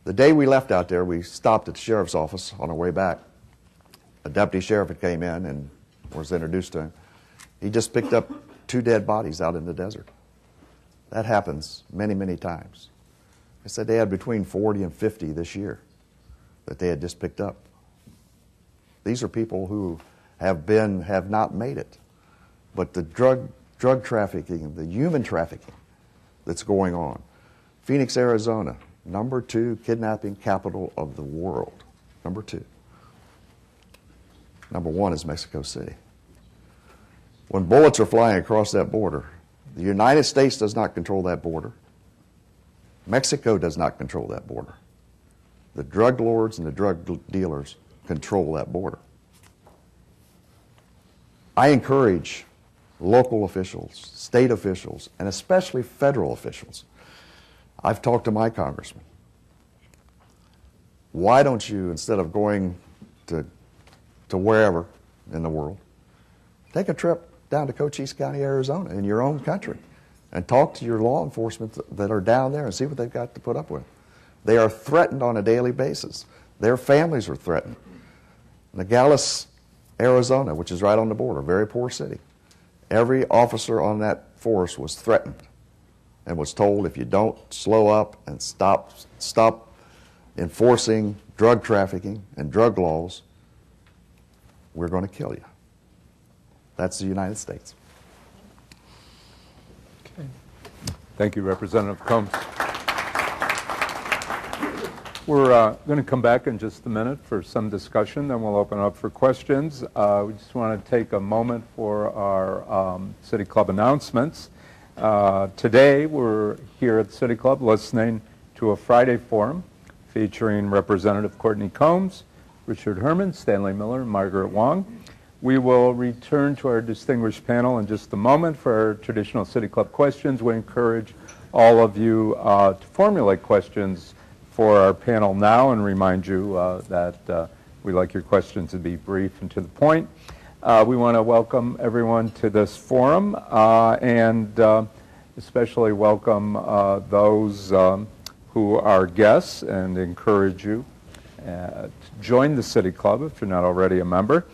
The day we left out there, we stopped at the sheriff's office on our way back. A deputy sheriff had came in and was introduced to him. He just picked up 2 dead bodies out in the desert. That happens many, many times. They said they had between 40 and 50 this year that they had just picked up. These are people who have not made it. But the drug trafficking, the human trafficking that's going on. Phoenix, Arizona, number 2 kidnapping capital of the world. Number 2. Number 1 is Mexico City. When bullets are flying across that border, the United States does not control that border. Mexico does not control that border. The drug lords and the drug dealers control that border. I encourage local officials, state officials, and especially federal officials. I've talked to my congressman. Why don't you, instead of going to wherever in the world, take a trip down to Cochise County, Arizona, in your own country, and talk to your law enforcement that are down there and see what they've got to put up with. They are threatened on a daily basis. Their families are threatened. Nogales, Arizona, which is right on the border, a very poor city. Every officer on that force was threatened and was told, if you don't slow up and stop enforcing drug trafficking and drug laws, we're going to kill you. That's the United States. Okay. Thank you, Representative Combs. We're going to come back in just a minute for some discussion, then we'll open up for questions. We just want to take a moment for our City Club announcements. Today, we're here at the City Club listening to a Friday forum featuring Representative Courtney Combs, Richard Herman, Stanley Miller, and Margaret Wong. We will return to our distinguished panel in just a moment for our traditional City Club questions. We encourage all of you to formulate questions for our panel now and remind you that we like your questions to be brief and to the point. We want to welcome everyone to this forum and especially welcome those who are guests and encourage you to join the City Club if you're not already a member.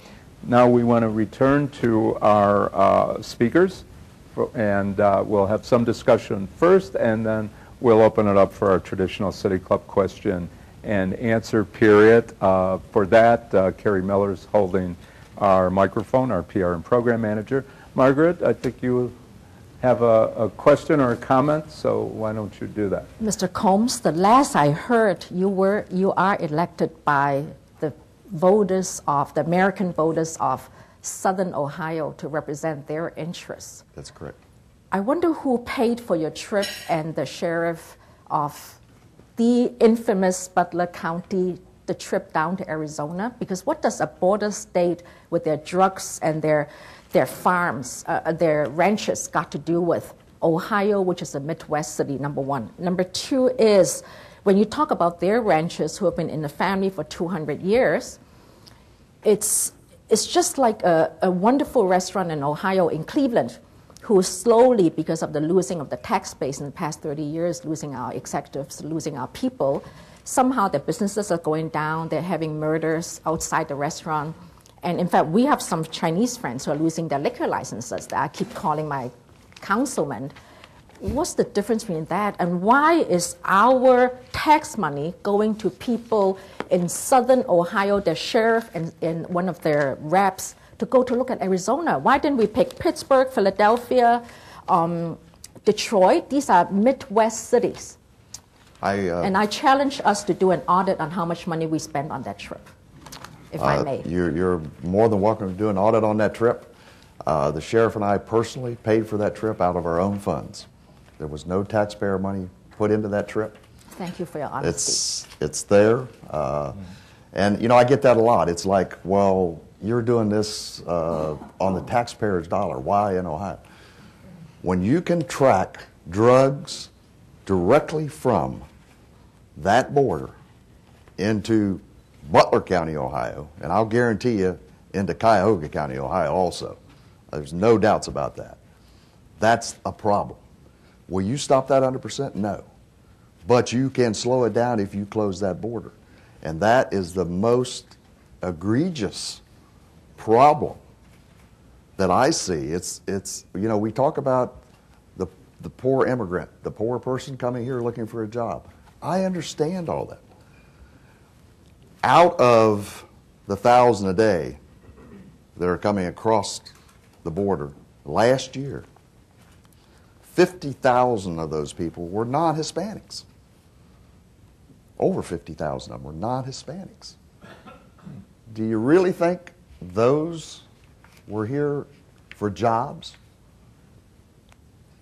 Now we want to return to our speakers and we'll have some discussion first and then we'll open it up for our traditional City Club question and answer period. For that, Carrie Miller's holding our microphone, our PR and program manager. Margaret, I think you have a question or a comment, so why don't you do that? Mr. Combs, the last I heard, you are elected by the voters of, the American voters of Southern Ohio to represent their interests. That's correct. I wonder who paid for your trip and the sheriff of the infamous Butler County, the trip down to Arizona, because what does a border state with their drugs and their farms, their ranches got to do with Ohio, which is a Midwest city, number one. Number two is, when you talk about their ranchers who have been in the family for 200 years, it's just like a wonderful restaurant in Ohio, in Cleveland, who slowly, because of the losing of the tax base in the past 30 years, losing our executives, losing our people, somehow their businesses are going down, they're having murders outside the restaurant. And in fact, we have some Chinese friends who are losing their liquor licenses that I keep calling my councilman. What's the difference between that? And why is our tax money going to people in Southern Ohio, their sheriff and one of their reps, to go to look at Arizona? Why didn't we pick Pittsburgh, Philadelphia, Detroit? These are Midwest cities. And I challenge us to do an audit on how much money we spend on that trip, if I may. You're more than welcome to do an audit on that trip. The sheriff and I personally paid for that trip out of our own funds. There was no taxpayer money put into that trip. Thank you for your honesty. It's there. And, you know, I get that a lot. It's like, well, you're doing this on the taxpayer's dollar. Why in Ohio? When you can track drugs directly from that border into Butler County, Ohio, and I'll guarantee you into Cuyahoga County, Ohio also. There's no doubts about that. That's a problem. Will you stop that 100%? No. but you can slow it down if you close that border. And that is the most egregious problem that I see. It's you know, we talk about the poor immigrant, the poor person coming here looking for a job. I understand all that. Out of the 1,000 a day that are coming across the border last year, 50,000 of those people were non-Hispanics. Over 50,000 of them were non-Hispanics. Do you really think those were here for jobs?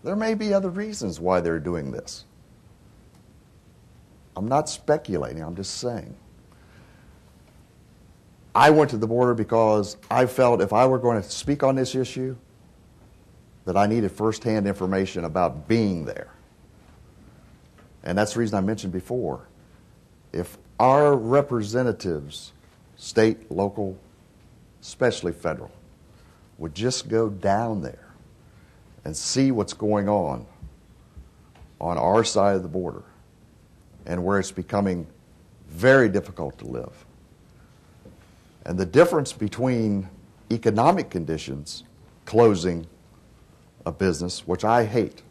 There may be other reasons why they're doing this. I'm not speculating, I'm just saying. I went to the border because I felt if I were going to speak on this issue, that I needed firsthand information about being there. And that's the reason I mentioned before. If our representatives, state, local, especially federal, would just go down there and see what's going on our side of the border and where it's becoming very difficult to live. And the difference between economic conditions, closing a business, which I hate,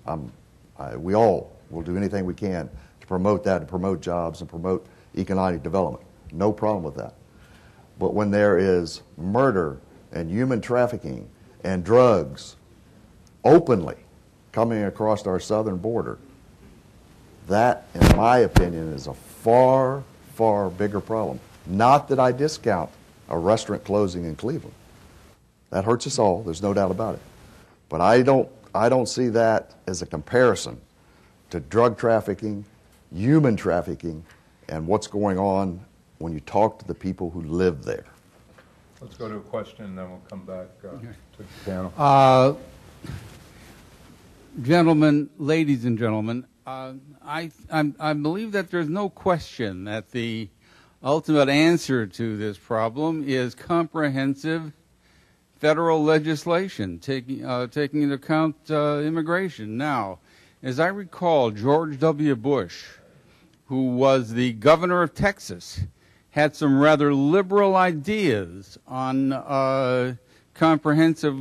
we all will do anything we can to promote that and promote jobs and promote economic development. No problem with that. But when there is murder and human trafficking and drugs openly coming across our southern border, that, in my opinion, is a far, far bigger problem. Not that I discount a restaurant closing in Cleveland. That hurts us all, there's no doubt about it. But I don't see that as a comparison to drug trafficking, human trafficking, and what's going on when you talk to the people who live there. Let's go to a question, and then we'll come back to the panel. Gentlemen, ladies and gentlemen, I believe that there's no question that the ultimate answer to this problem is comprehensive federal legislation taking into account immigration. Now, as I recall, George W. Bush, who was the governor of Texas, had some rather liberal ideas on comprehensive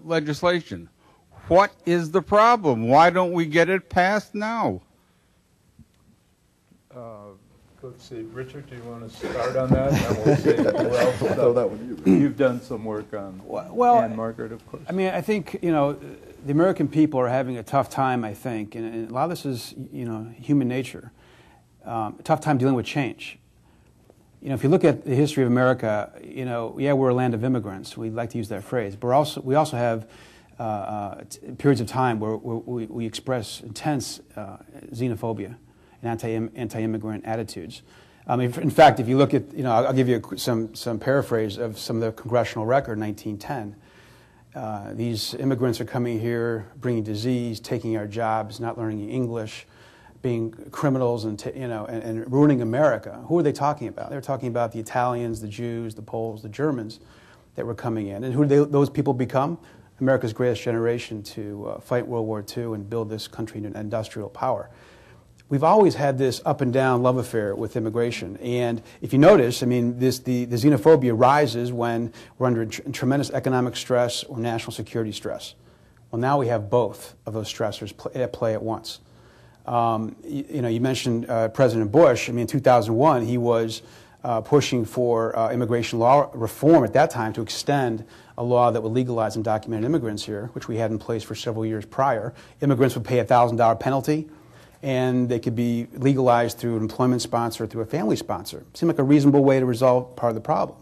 legislation. What is the problem? Why don't we get it passed now? Let's see, Richard, do you want to start on that? And we'll see who else will throw that with you. You've done some work on, and Margaret, of course. I mean, I think, you know, the American people are having a tough time, I think, and a lot of this is, you know, human nature. A tough time dealing with change. You know, if you look at the history of America, you know, yeah, we're a land of immigrants. We like to use that phrase, but we also have periods of time where we express intense xenophobia and anti-immigrant attitudes. In fact, if you look at, you know, I'll give you some paraphrase of some of the congressional record, 1910. These immigrants are coming here, bringing disease, taking our jobs, not learning English, being criminals, and and ruining America. Who are they talking about? They're talking about the Italians, the Jews, the Poles, the Germans that were coming in. And who did those people become? America's greatest generation to fight World War II and build this country into an industrial power. We've always had this up and down love affair with immigration. And if you notice, I mean, the xenophobia rises when we're under tremendous economic stress or national security stress. Well, now we have both of those stressors at play at once. You know, you mentioned President Bush. I mean, in 2001, he was pushing for immigration law reform at that time to extend a law that would legalize undocumented immigrants here, which we had in place for several years prior. Immigrants would pay a $1,000 penalty, and they could be legalized through an employment sponsor or through a family sponsor. Seemed like a reasonable way to resolve part of the problem.